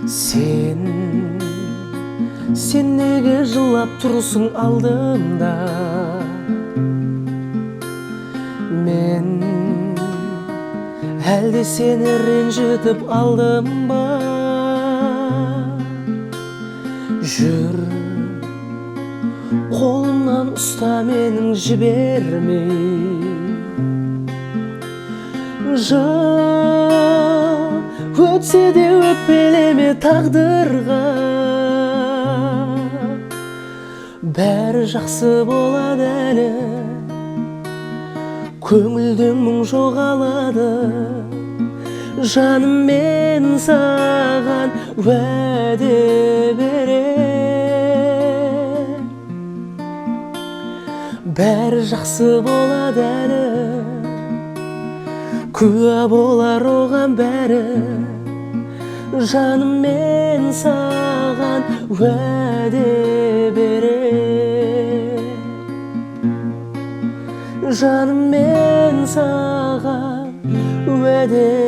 Sen неге жылап тұрсың алдымда? Мен әлде сені ренжітіп алдым ба? Жүр, қолымнан ұста менің, жібермей. Жыл өтсе де өкпелеме тағдырға, бәрі жақсы болады әлі, көңілдің мұң жоғалады. Жаным, мен саған уәде берем, бәрі жақсы болады әлі, куә болар оған бәрі. Жаным, мен саған уәде берем, жаным, мен саған уәде